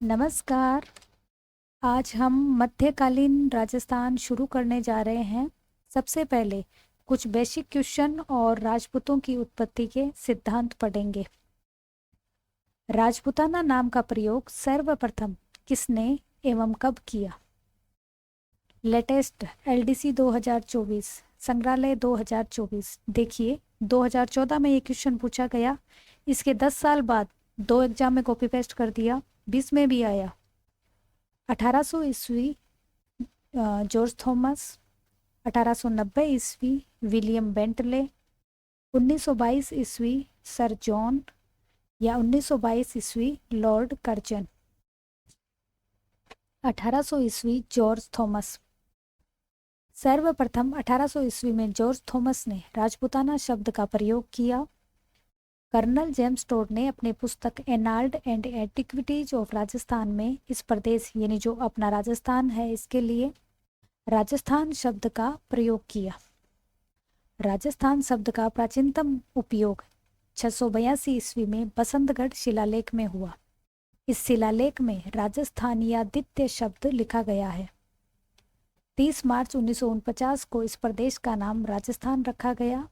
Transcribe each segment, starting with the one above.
नमस्कार। आज हम मध्यकालीन राजस्थान शुरू करने जा रहे हैं। सबसे पहले कुछ बेसिक क्वेश्चन और राजपूतों की उत्पत्ति के सिद्धांत पढ़ेंगे। राजपूताना नाम का प्रयोग सर्वप्रथम किसने एवं कब किया? लेटेस्ट एलडीसी 2024 संग्रहालय 2024। देखिए 2014 में ये क्वेश्चन पूछा गया, इसके 10 साल बाद 2 एग्जाम में कॉपी पेस्ट कर दिया, 20 में भी आया। 1800 ईस्वी जॉर्ज थॉमस, 1890 ईस्वी विलियम बेंटले, 1922 ईस्वी सर जॉन या 1922 ईस्वी लॉर्ड कर्जन। 1800 ईस्वी जॉर्ज थॉमस। सर्वप्रथम 1800 ईस्वी में जॉर्ज थॉमस ने राजपूताना शब्द का प्रयोग किया। कर्नल जेम्स टोड ने अपने पुस्तक एनाल्ड एंड एंटिक्विटीज ऑफ राजस्थान में इस प्रदेश यानी जो अपना राजस्थान है इसके लिए राजस्थान शब्द का प्रयोग किया। राजस्थान शब्द का प्राचीनतम उपयोग 682 ईस्वी में बसंतगढ़ शिलालेख में हुआ। इस शिलालेख में राजस्थानियादित्य शब्द लिखा गया है। 30 मार्च 1949 को इस प्रदेश का नाम राजस्थान रखा गया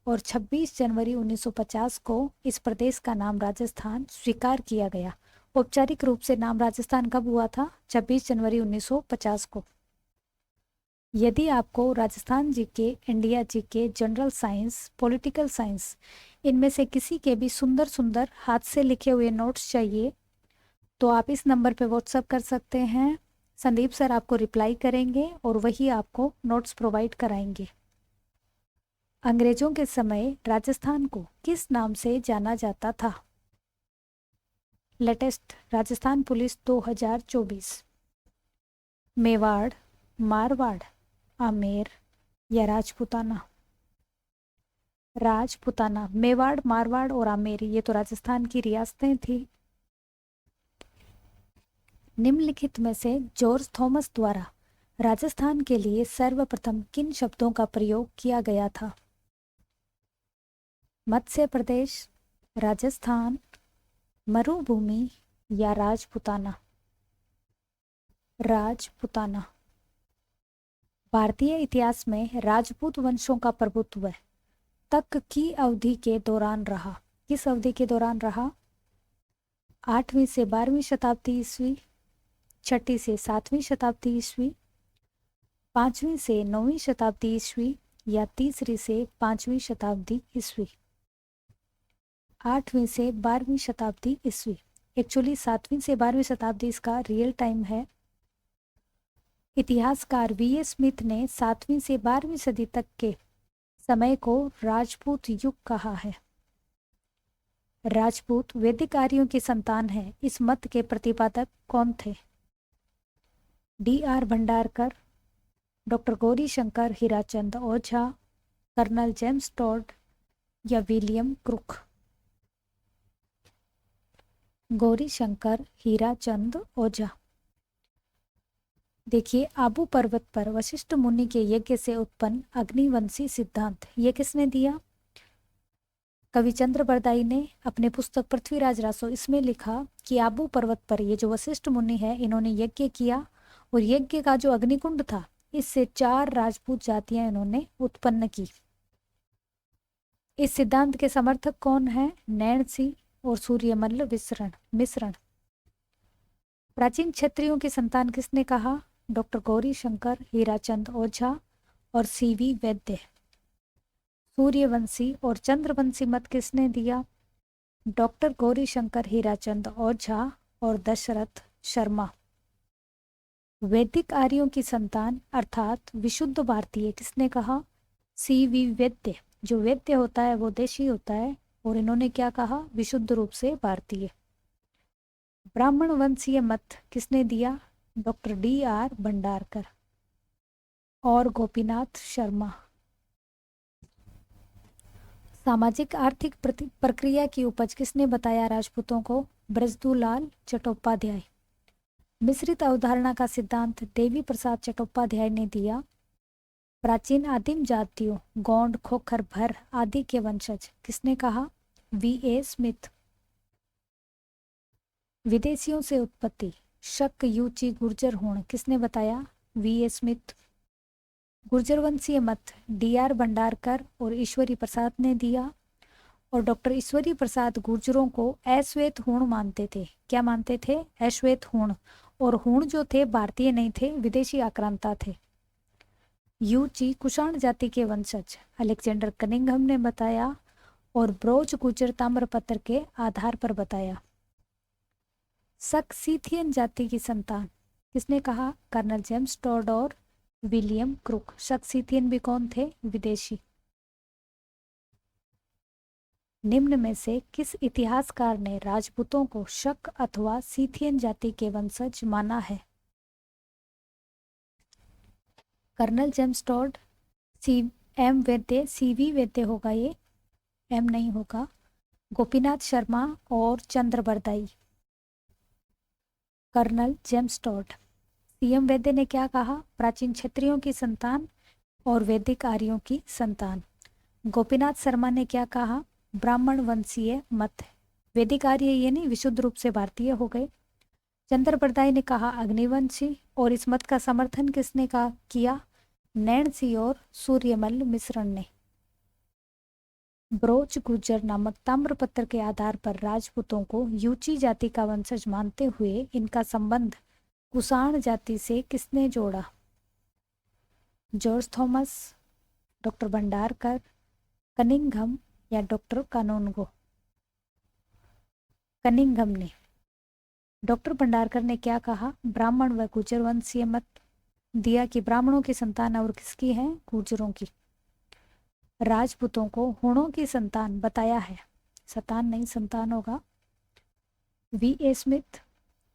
और 26 जनवरी 1950 को इस प्रदेश का नाम राजस्थान स्वीकार किया गया। औपचारिक रूप से नाम राजस्थान कब हुआ था? 26 जनवरी 1950 को। यदि आपको Rajasthan GK, India GK, general science, political science इनमें से किसी के भी सुंदर सुंदर हाथ से लिखे हुए नोट्स चाहिए तो आप इस नंबर पे व्हाट्सएप कर सकते हैं। संदीप सर आपको रिप्लाई करेंगे और वही आपको नोट्स प्रोवाइड कराएंगे। अंग्रेजों के समय राजस्थान को किस नाम से जाना जाता था? Latest Rajasthan police 2024। मेवाड़, मारवाड़, आमेर या राजपूताना? राजपूताना। मेवाड़, मारवाड़ और आमेर ये तो राजस्थान की रियासतें थी। निम्नलिखित में से जॉर्ज थॉमस द्वारा राजस्थान के लिए सर्वप्रथम किन शब्दों का प्रयोग किया गया था? मध्य प्रदेश, राजस्थान, मरुभूमि या राजपूताना? राजपूताना। भारतीय इतिहास में राजपूत वंशों का प्रभुत्व तक की अवधि के दौरान रहा। किस अवधि के दौरान रहा? 8वीं से 12वीं शताब्दी ईस्वी, 6ठी से 7वीं शताब्दी ईस्वी, 5वीं से 9वीं शताब्दी ईस्वी या 3री से 5वीं शताब्दी ईस्वी? 8वीं से 12वीं शताब्दी ईस्वी। एक्चुअली 7वीं से 12वीं शताब्दी इसका रियल टाइम है। इतिहासकार वी.ए. स्मिथ ने 7वीं से 12वीं सदी तक के समय को राजपूत युग कहा है। राजपूत वैदिक आर्यों की संतान है, इस मत के प्रतिपादक कौन थे? D.R. भंडारकर, डॉक्टर गौरी शंकर हीराचंद ओझा, कर्नल जेम्स टोड या विलियम क्रुक? गौरी शंकर हीराचंद ओझा। देखिए आबू पर्वत पर वशिष्ठ मुनि के यज्ञ से उत्पन्न अग्निवंशी सिद्धांत ये किसने दिया? कवि चंद्रबरदाई ने अपने पुस्तक पृथ्वीराज रासो इसमें लिखा कि आबू पर्वत पर ये जो वशिष्ठ मुनि है इन्होंने यज्ञ किया और यज्ञ का जो अग्निकुंड था इससे 4 राजपूत जातियां इन्होंने उत्पन्न की। इस सिद्धांत के समर्थक कौन है? नैणसी और सूर्यमल्ल मिश्रण। प्राचीन क्षत्रियों की संतान किसने कहा? डॉक्टर गौरी शंकर हीराचंद ओझा और C.V. वैद्य। सूर्यवंशी और चंद्रवंशी मत किसने दिया? डॉक्टर गौरी शंकर हीराचंद ओझा और दशरथ शर्मा। वैदिक आर्यों की संतान अर्थात विशुद्ध भारतीय किसने कहा? C.V. वैद्य। जो वैद्य होता है वो देशी होता है और इन्होंने क्या कहा? विशुद्ध रूप से भारतीय। ब्राह्मण वंशीय मत किसने दिया? Doctor D.R. भंडारकर और गोपीनाथ शर्मा। सामाजिक आर्थिक प्रक्रिया की उपज किसने बताया राजपूतों को? ब्रजदूलाल चट्टोपाध्याय। मिश्रित अवधारणा का सिद्धांत देवी प्रसाद चट्टोपाध्याय ने दिया। प्राचीन आदिम जातियों गोंड, खोखर, भर आदि के वंशज किसने कहा? V.A. स्मिथ। विदेशियों से उत्पत्ति शक यूची गुर्जर होण किसने बताया? V A Smith. गुर्जर वंशीय मत डी.आर. भंडारकर और ईश्वरी प्रसाद ने दिया। और डॉक्टर ईश्वरी प्रसाद गुर्जरों को अश्वेत हूण मानते थे। क्या मानते थे? अश्वेत हूण। और हूण जो थे भारतीय नहीं थे, विदेशी आक्रांता थे। यूची कुषाण जाति के वंशज अलेक्जेंडर कनिंघम ने बताया। और ब्रोच गुर्जर ताम्रपत्र के आधार पर बताया। सक्सीथियन जाति की संतान किसने कहा? कर्नल जेम्स टॉड और विलियम क्रुक। सक्सीथियन भी कौन थे? विदेशी। निम्न में से किस इतिहासकार ने राजपूतों को शक अथवा सीथियन जाति के वंशज माना है? Colonel James Tod, M Vaidya, CV Vaidya होगा, ये एम नहीं होगा, गोपीनाथ शर्मा और Chandra Bardai. Colonel James Tod. CM Vaidya ने क्या कहा? प्राचीन क्षत्रियों की संतान और वैदिक आर्यों की संतान। गोपीनाथ शर्मा ने क्या कहा? ब्राह्मण वंशीय मत। वैदिक आर्य ये नहीं, विशुद्ध रूप से भारतीय हो गए। चंद्र बरदाई ने कहा अग्निवंशी। और इस मत का समर्थन किसने किया? नैणसी और सूर्यमल मिश्रण ने। ब्रोच गुर्जर नामक ताम्रपत्र के आधार पर राजपूतों को यूची जाति का वंशज मानते हुए इनका संबंध कुषाण जाति से किसने जोड़ा? George Thomas, doctor Bhandarkar, Cunningham या डॉक्टर कानूनगो? कनिंघम ने। डॉक्टर भंडारकर ने क्या कहा? ब्राह्मण व गुर्जर वंशीय मत दिया कि ब्राह्मणों की संतान और किसकी है? गुर्जरों की। राजपूतों को हूणों की संतान बताया है। संतान नहीं, संतान होगा। V A Smith,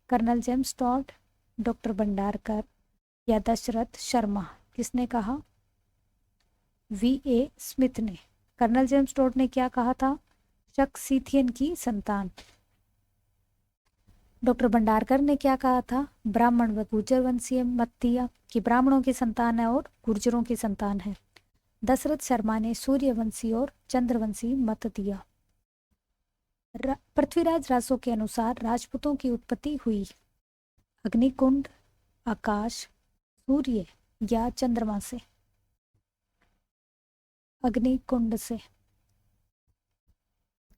colonel James Tod, doctor Bhandarkar या दशरथ शर्मा? किसने कहा? वी ए स्मिथ ने। कर्नल जेम्स टॉड ने क्या कहा था? सक्सीथियन की संतान। डॉक्टर भंडारकर ने क्या कहा था? ब्राह्मण व गुर्जर वंशीय मत दिया कि ब्राह्मणों की संतान है और गुर्जरों की संतान है। दशरथ शर्मा ने सूर्यवंशी और चंद्रवंशी मत दिया। पृथ्वीराज रासो के अनुसार राजपूतों की उत्पत्ति हुई अग्निकुंड, आकाश, सूर्य या चंद्रमा से? अग्निकुंड से।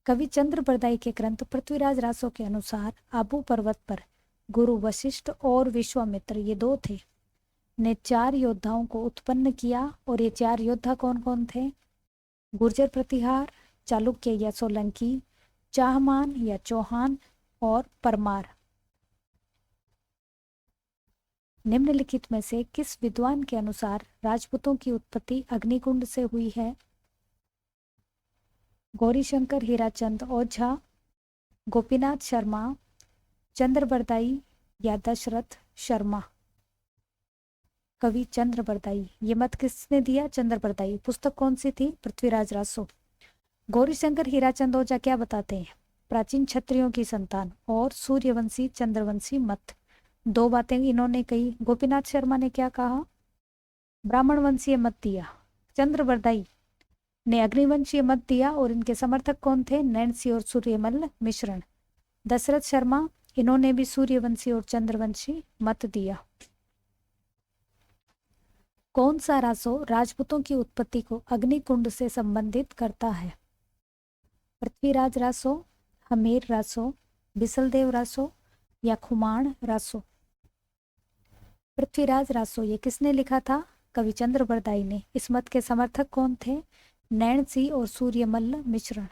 कवि चंद्र बरदाई के ग्रंथ पृथ्वीराज रासो के अनुसार आबू पर्वत पर गुरु वशिष्ठ और विश्वामित्र, ये दो थे, ने 4 योद्धाओं को उत्पन्न किया। और ये 4 योद्धा कौन कौन थे? गुर्जर प्रतिहार, चालुक्य या सोलंकी, चाहमान या चौहान और परमार। निम्नलिखित में से किस विद्वान के अनुसार राजपूतों की उत्पत्ति अग्निकुंड से हुई है? गौरीशंकर हीराचंद ओझा, गोपीनाथ शर्मा, चंद्र बरदाई या दशरथ शर्मा? कवि चंद्र बरदाई। ये मत किसने दिया? चंद्र बरदाई। पुस्तक कौन सी थी? पृथ्वीराज रासो। गौरीशंकर हीराचंद ओझा क्या बताते हैं? प्राचीन क्षत्रियों की संतान और सूर्यवंशी चंद्रवंशी मत। 2 बातें इन्होंने कही। गोपीनाथ शर्मा ने क्या कहा? ब्राह्मण वंशीय मत दिया। चंद्र बरदाई ने अग्निवंशीय मत दिया। और इनके समर्थक कौन थे? नैणसी और सूर्यमल मिश्रण। दशरथ शर्मा, इन्होंने भी सूर्यवंशी और चंद्रवंशी मत दिया। कौन सा रासो राजपूतों की उत्पत्ति को अग्निकुंड से संबंधित करता है? पृथ्वीराज रासो, हमीर रासो, बिसलदेव रासो या खुमाण रासो? पृथ्वीराज रासो। ये किसने लिखा था? कवि चंद्र बरदाई ने। इस मत के समर्थक कौन थे? नैणसी और सूर्यमल्ल मिश्रण।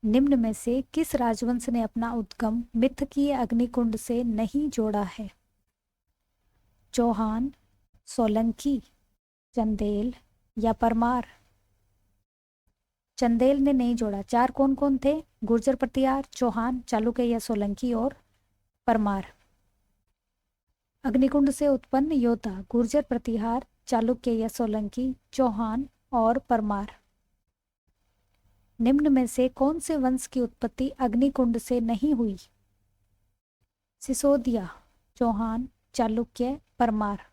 निम्न में से किस राजवंश ने अपना उद्गम मिथकीय अग्निकुंड से नहीं जोड़ा है? चौहान, सोलंकी, चंदेल या परमार? चंदेल ने नहीं जोड़ा। 4 कौन कौन थे? गुर्जर प्रतिहार, चौहान, चालुक्य या सोलंकी और परमार। अग्निकुंड से उत्पन्न योद्धा गुर्जर प्रतिहार, चालुक्य या सोलंकी, चौहान और परमार। निम्न में से कौन से वंश की उत्पत्ति अग्निकुंड से नहीं हुई? सिसोदिया, चौहान, चालुक्य, परमार।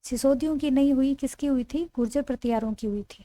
सिसोदियों की नहीं हुई, किसकी हुई थी? गुर्जर प्रतिहारों की हुई थी।